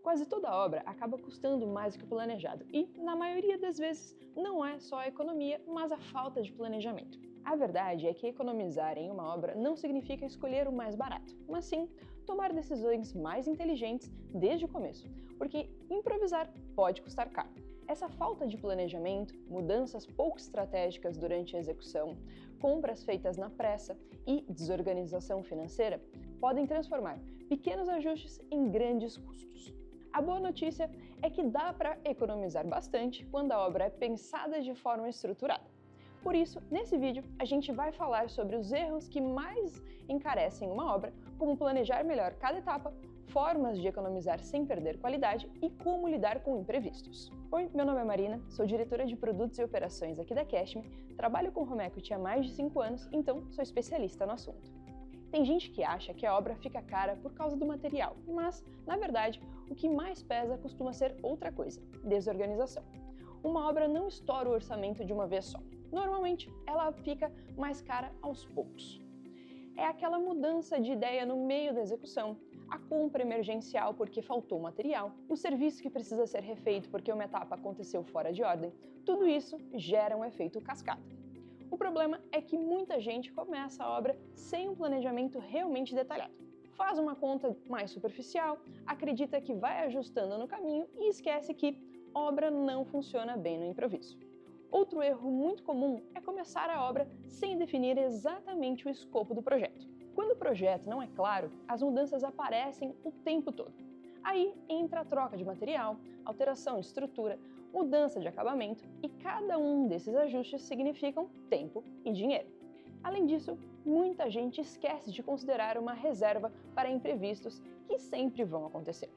Quase toda obra acaba custando mais do que o planejado e, na maioria das vezes, não é só a economia, mas a falta de planejamento. A verdade é que economizar em uma obra não significa escolher o mais barato, mas sim tomar decisões mais inteligentes desde o começo, porque improvisar pode custar caro. Essa falta de planejamento, mudanças pouco estratégicas durante a execução, compras feitas na pressa e desorganização financeira podem transformar pequenos ajustes em grandes custos. A boa notícia é que dá para economizar bastante quando a obra é pensada de forma estruturada. Por isso, nesse vídeo, a gente vai falar sobre os erros que mais encarecem uma obra, como planejar melhor cada etapa, formas de economizar sem perder qualidade e como lidar com imprevistos. Oi, meu nome é Marina, sou diretora de produtos e operações aqui da Cashme, trabalho com home equity há mais de 5 anos, então sou especialista no assunto. Tem gente que acha que a obra fica cara por causa do material, mas, na verdade, o que mais pesa costuma ser outra coisa: desorganização. Uma obra não estoura o orçamento de uma vez só. Normalmente, ela fica mais cara aos poucos. É aquela mudança de ideia no meio da execução, a compra emergencial porque faltou material, o serviço que precisa ser refeito porque uma etapa aconteceu fora de ordem. Tudo isso gera um efeito cascata. O problema é que muita gente começa a obra sem um planejamento realmente detalhado. Faz uma conta mais superficial, acredita que vai ajustando no caminho e esquece que obra não funciona bem no improviso. Outro erro muito comum é começar a obra sem definir exatamente o escopo do projeto. Quando o projeto não é claro, as mudanças aparecem o tempo todo. Aí entra a troca de material, alteração de estrutura, mudança de acabamento e cada um desses ajustes significam tempo e dinheiro. Além disso, muita gente esquece de considerar uma reserva para imprevistos que sempre vão acontecer.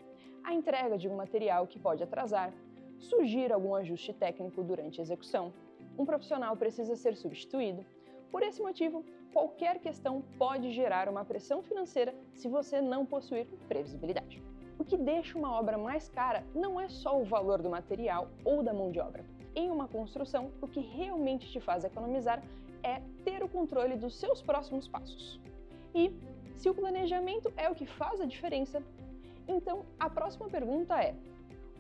A entrega de um material que pode atrasar, surgir algum ajuste técnico durante a execução, um profissional precisa ser substituído. Por esse motivo, qualquer questão pode gerar uma pressão financeira se você não possuir previsibilidade. O que deixa uma obra mais cara não é só o valor do material ou da mão de obra. Em uma construção, o que realmente te faz economizar é ter o controle dos seus próximos passos. E, se o planejamento é o que faz a diferença, então a próxima pergunta é: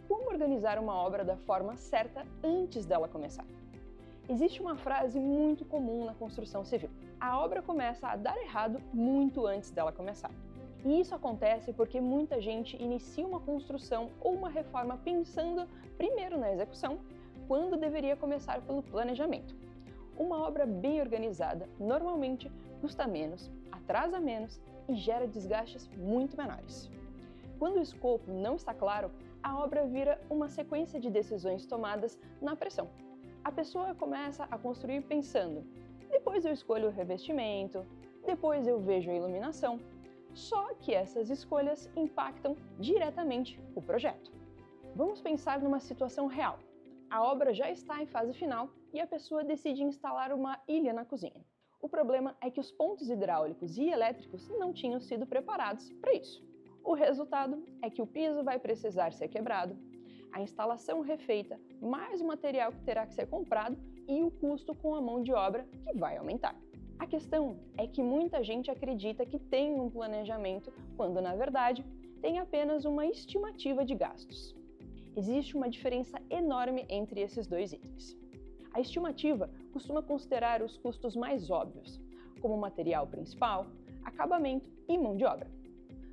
como organizar uma obra da forma certa antes dela começar? Existe uma frase muito comum na construção civil: a obra começa a dar errado muito antes dela começar. E isso acontece porque muita gente inicia uma construção ou uma reforma pensando primeiro na execução, quando deveria começar pelo planejamento. Uma obra bem organizada normalmente custa menos, atrasa menos e gera desgastes muito menores. Quando o escopo não está claro, a obra vira uma sequência de decisões tomadas na pressão. A pessoa começa a construir pensando: depois eu escolho o revestimento, depois eu vejo a iluminação. Só que essas escolhas impactam diretamente o projeto. Vamos pensar numa situação real. A obra já está em fase final e a pessoa decide instalar uma ilha na cozinha. O problema é que os pontos hidráulicos e elétricos não tinham sido preparados para isso. O resultado é que o piso vai precisar ser quebrado, a instalação refeita, mais o material que terá que ser comprado e o custo com a mão de obra que vai aumentar. A questão é que muita gente acredita que tem um planejamento, quando na verdade tem apenas uma estimativa de gastos. Existe uma diferença enorme entre esses dois itens. A estimativa costuma considerar os custos mais óbvios, como material principal, acabamento e mão de obra.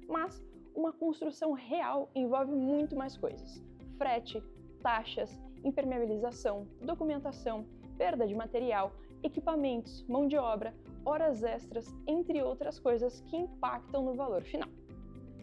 Mas uma construção real envolve muito mais coisas: frete, taxas, impermeabilização, documentação, perda de material, equipamentos, mão de obra, horas extras, entre outras coisas que impactam no valor final.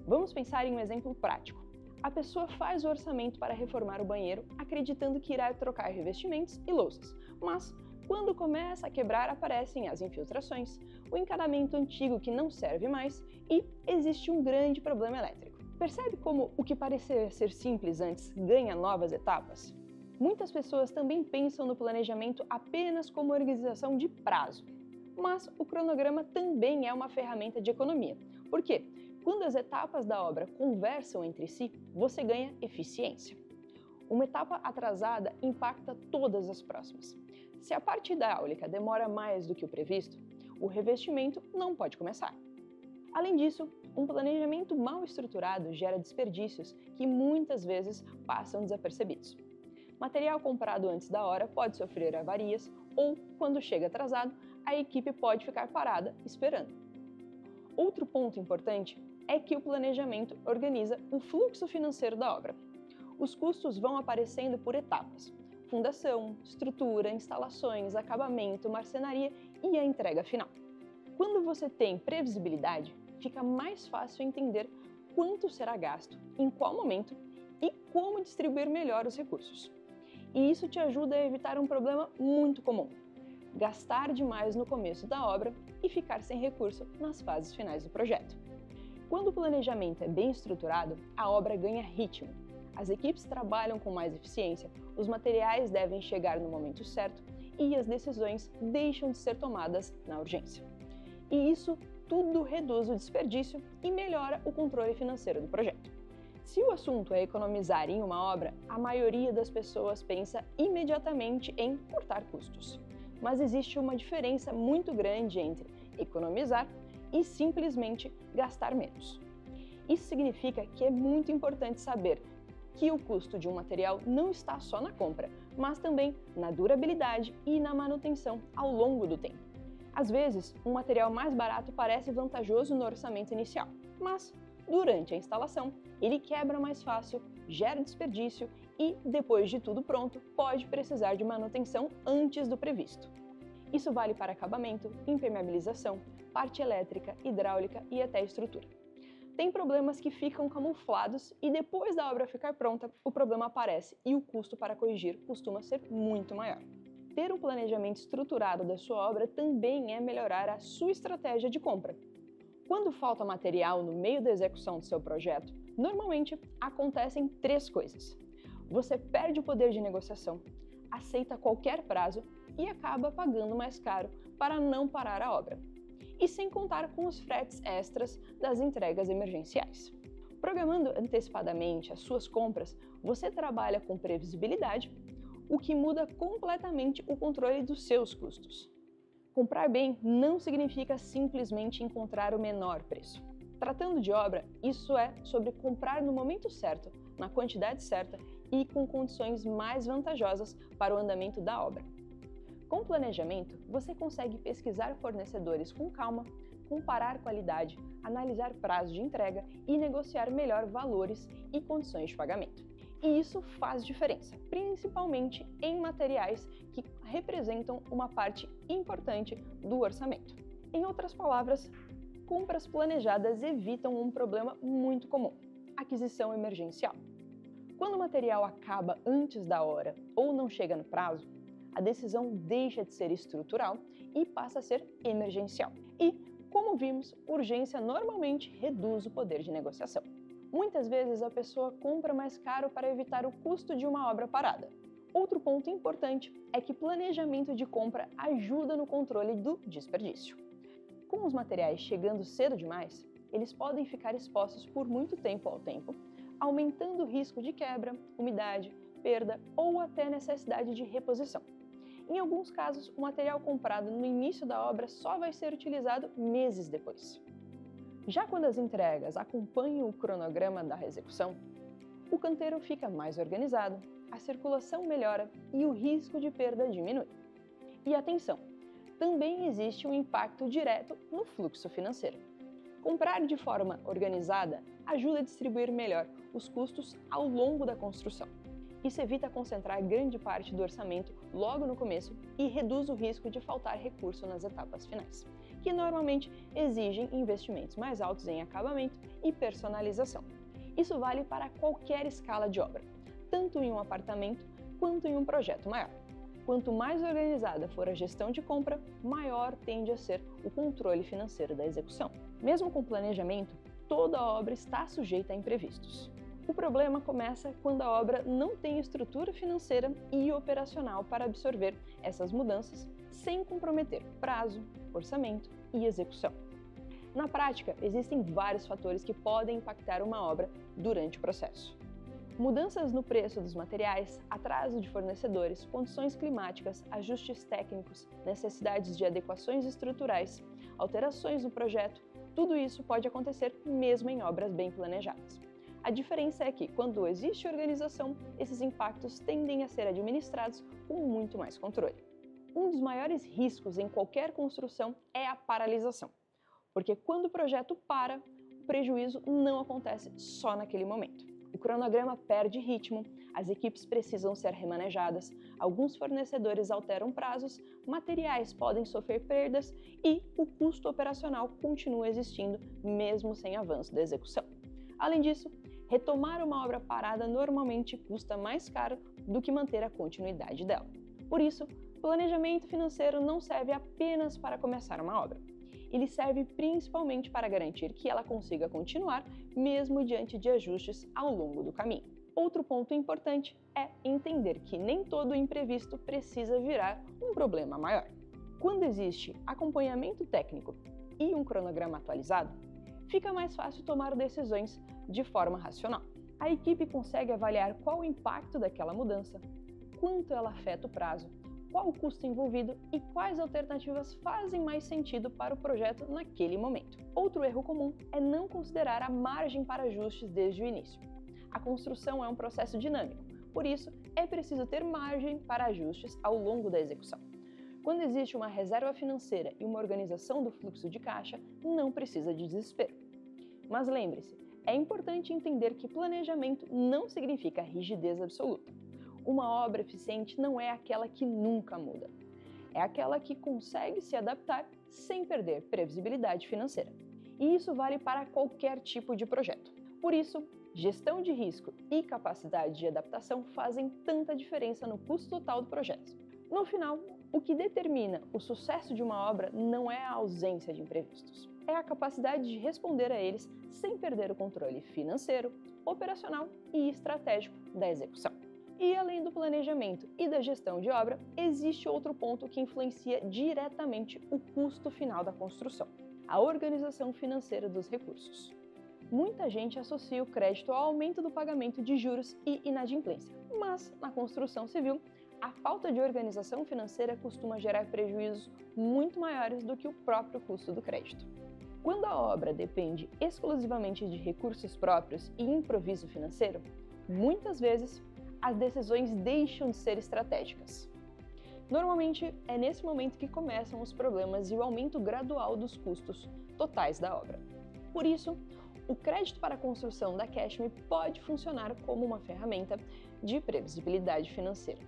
Vamos pensar em um exemplo prático. A pessoa faz o orçamento para reformar o banheiro, acreditando que irá trocar revestimentos e louças, mas quando começa a quebrar, aparecem as infiltrações, o encanamento antigo que não serve mais e existe um grande problema elétrico. Percebe como o que parecia ser simples antes ganha novas etapas? Muitas pessoas também pensam no planejamento apenas como organização de prazo. Mas o cronograma também é uma ferramenta de economia. Por quê? Quando as etapas da obra conversam entre si, você ganha eficiência. Uma etapa atrasada impacta todas as próximas. Se a parte hidráulica demora mais do que o previsto, o revestimento não pode começar. Além disso, um planejamento mal estruturado gera desperdícios que muitas vezes passam desapercebidos. Material comprado antes da hora pode sofrer avarias ou, quando chega atrasado, a equipe pode ficar parada esperando. Outro ponto importante é que o planejamento organiza o fluxo financeiro da obra. Os custos vão aparecendo por etapas: fundação, estrutura, instalações, acabamento, marcenaria e a entrega final. Quando você tem previsibilidade, fica mais fácil entender quanto será gasto, em qual momento e como distribuir melhor os recursos. E isso te ajuda a evitar um problema muito comum: gastar demais no começo da obra e ficar sem recurso nas fases finais do projeto. Quando o planejamento é bem estruturado, a obra ganha ritmo. As equipes trabalham com mais eficiência, os materiais devem chegar no momento certo e as decisões deixam de ser tomadas na urgência. E isso tudo reduz o desperdício e melhora o controle financeiro do projeto. Se o assunto é economizar em uma obra, a maioria das pessoas pensa imediatamente em cortar custos. Mas existe uma diferença muito grande entre economizar e simplesmente gastar menos. Isso significa que é muito importante saber que o custo de um material não está só na compra, mas também na durabilidade e na manutenção ao longo do tempo. Às vezes, um material mais barato parece vantajoso no orçamento inicial, mas durante a instalação, ele quebra mais fácil, gera desperdício e, depois de tudo pronto, pode precisar de manutenção antes do previsto. Isso vale para acabamento, impermeabilização, parte elétrica, hidráulica e até estrutura. Tem problemas que ficam camuflados e depois da obra ficar pronta, o problema aparece e o custo para corrigir costuma ser muito maior. Ter um planejamento estruturado da sua obra também é melhorar a sua estratégia de compra. Quando falta material no meio da execução do seu projeto, normalmente acontecem 3 coisas. Você perde o poder de negociação, aceita qualquer prazo e acaba pagando mais caro para não parar a obra. E sem contar com os fretes extras das entregas emergenciais. Programando antecipadamente as suas compras, você trabalha com previsibilidade, o que muda completamente o controle dos seus custos. Comprar bem não significa simplesmente encontrar o menor preço. Tratando de obra, isso é sobre comprar no momento certo, na quantidade certa e com condições mais vantajosas para o andamento da obra. Com planejamento, você consegue pesquisar fornecedores com calma, comparar qualidade, analisar prazo de entrega e negociar melhor valores e condições de pagamento. E isso faz diferença, principalmente em materiais que representam uma parte importante do orçamento. Em outras palavras, compras planejadas evitam um problema muito comum: aquisição emergencial. Quando o material acaba antes da hora ou não chega no prazo, a decisão deixa de ser estrutural e passa a ser emergencial. E, como vimos, urgência normalmente reduz o poder de negociação. Muitas vezes a pessoa compra mais caro para evitar o custo de uma obra parada. Outro ponto importante é que planejamento de compra ajuda no controle do desperdício. Com os materiais chegando cedo demais, eles podem ficar expostos por muito tempo ao tempo, aumentando o risco de quebra, umidade, perda ou até necessidade de reposição. Em alguns casos, o material comprado no início da obra só vai ser utilizado meses depois. Já quando as entregas acompanham o cronograma da execução, o canteiro fica mais organizado, a circulação melhora e o risco de perda diminui. E atenção, também existe um impacto direto no fluxo financeiro. Comprar de forma organizada ajuda a distribuir melhor os custos ao longo da construção. Isso evita concentrar grande parte do orçamento logo no começo e reduz o risco de faltar recurso nas etapas finais, que normalmente exigem investimentos mais altos em acabamento e personalização. Isso vale para qualquer escala de obra, tanto em um apartamento quanto em um projeto maior. Quanto mais organizada for a gestão de compra, maior tende a ser o controle financeiro da execução. Mesmo com planejamento, toda obra está sujeita a imprevistos. O problema começa quando a obra não tem estrutura financeira e operacional para absorver essas mudanças sem comprometer prazo, orçamento e execução. Na prática, existem vários fatores que podem impactar uma obra durante o processo. Mudanças no preço dos materiais, atraso de fornecedores, condições climáticas, ajustes técnicos, necessidades de adequações estruturais, alterações no projeto, Tudo isso pode acontecer mesmo em obras bem planejadas. A diferença é que, quando existe organização, esses impactos tendem a ser administrados com muito mais controle. Um dos maiores riscos em qualquer construção é a paralisação, porque quando o projeto para, o prejuízo não acontece só naquele momento. O cronograma perde ritmo, as equipes precisam ser remanejadas, alguns fornecedores alteram prazos, materiais podem sofrer perdas e o custo operacional continua existindo mesmo sem avanço da execução. Além disso, retomar uma obra parada normalmente custa mais caro do que manter a continuidade dela. Por isso, planejamento financeiro não serve apenas para começar uma obra. Ele serve principalmente para garantir que ela consiga continuar, mesmo diante de ajustes ao longo do caminho. Outro ponto importante é entender que nem todo imprevisto precisa virar um problema maior. Quando existe acompanhamento técnico e um cronograma atualizado, fica mais fácil tomar decisões de forma racional. A equipe consegue avaliar qual o impacto daquela mudança, quanto ela afeta o prazo, qual o custo envolvido e quais alternativas fazem mais sentido para o projeto naquele momento. Outro erro comum é não considerar a margem para ajustes desde o início. A construção é um processo dinâmico, por isso é preciso ter margem para ajustes ao longo da execução. Quando existe uma reserva financeira e uma organização do fluxo de caixa, não precisa de desespero. Mas lembre-se, é importante entender que planejamento não significa rigidez absoluta. Uma obra eficiente não é aquela que nunca muda. É aquela que consegue se adaptar sem perder previsibilidade financeira. E isso vale para qualquer tipo de projeto. Por isso, gestão de risco e capacidade de adaptação fazem tanta diferença no custo total do projeto. No final, o que determina o sucesso de uma obra não é a ausência de imprevistos. É a capacidade de responder a eles sem perder o controle financeiro, operacional e estratégico da execução. E além do planejamento e da gestão de obra, existe outro ponto que influencia diretamente o custo final da construção: a organização financeira dos recursos. Muita gente associa o crédito ao aumento do pagamento de juros e inadimplência, mas na construção civil, a falta de organização financeira costuma gerar prejuízos muito maiores do que o próprio custo do crédito. Quando a obra depende exclusivamente de recursos próprios e improviso financeiro, muitas vezes as decisões deixam de ser estratégicas. Normalmente, é nesse momento que começam os problemas e o aumento gradual dos custos totais da obra. Por isso, o crédito para a construção da Cashme pode funcionar como uma ferramenta de previsibilidade financeira.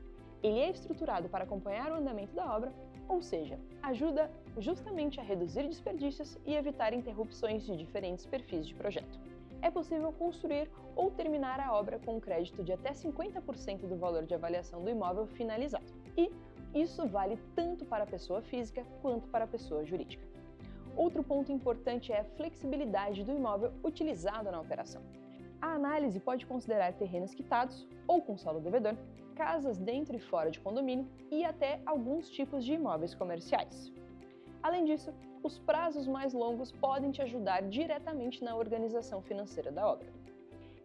Ele é estruturado para acompanhar o andamento da obra, ou seja, ajuda justamente a reduzir desperdícios e evitar interrupções de diferentes perfis de projeto. É possível construir ou terminar a obra com um crédito de até 50% do valor de avaliação do imóvel finalizado. E isso vale tanto para a pessoa física quanto para a pessoa jurídica. Outro ponto importante é a flexibilidade do imóvel utilizado na operação. A análise pode considerar terrenos quitados ou com solo devedor, casas dentro e fora de condomínio e até alguns tipos de imóveis comerciais. Além disso, os prazos mais longos podem te ajudar diretamente na organização financeira da obra.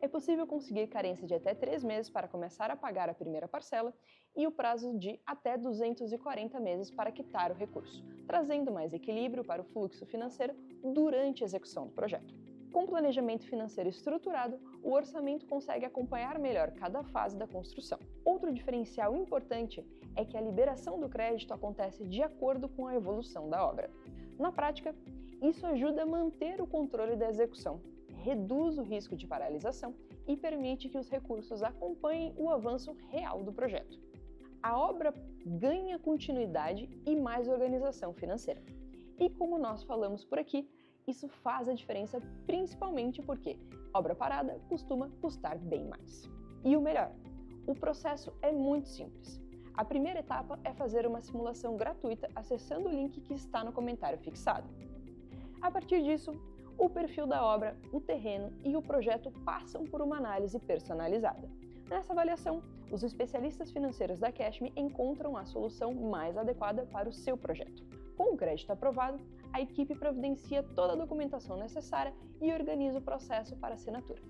É possível conseguir carência de até 3 meses para começar a pagar a primeira parcela e o prazo de até 240 meses para quitar o recurso, trazendo mais equilíbrio para o fluxo financeiro durante a execução do projeto. Com planejamento financeiro estruturado, o orçamento consegue acompanhar melhor cada fase da construção. Outro diferencial importante é que a liberação do crédito acontece de acordo com a evolução da obra. Na prática, isso ajuda a manter o controle da execução, reduz o risco de paralisação e permite que os recursos acompanhem o avanço real do projeto. A obra ganha continuidade e mais organização financeira. E como nós falamos por aqui, isso faz a diferença principalmente porque obra parada costuma custar bem mais. E o melhor, o processo é muito simples. A primeira etapa é fazer uma simulação gratuita acessando o link que está no comentário fixado. A partir disso, o perfil da obra, o terreno e o projeto passam por uma análise personalizada. Nessa avaliação, os especialistas financeiros da Cashme encontram a solução mais adequada para o seu projeto. Com o crédito aprovado, a equipe providencia toda a documentação necessária e organiza o processo para assinatura.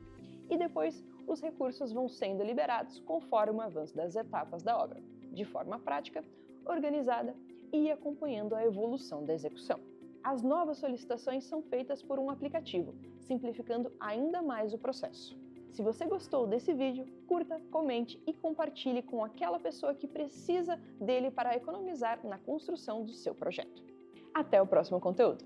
E depois, os recursos vão sendo liberados conforme o avanço das etapas da obra, de forma prática, organizada e acompanhando a evolução da execução. As novas solicitações são feitas por um aplicativo, simplificando ainda mais o processo. Se você gostou desse vídeo, curta, comente e compartilhe com aquela pessoa que precisa dele para economizar na construção do seu projeto. Até o próximo conteúdo!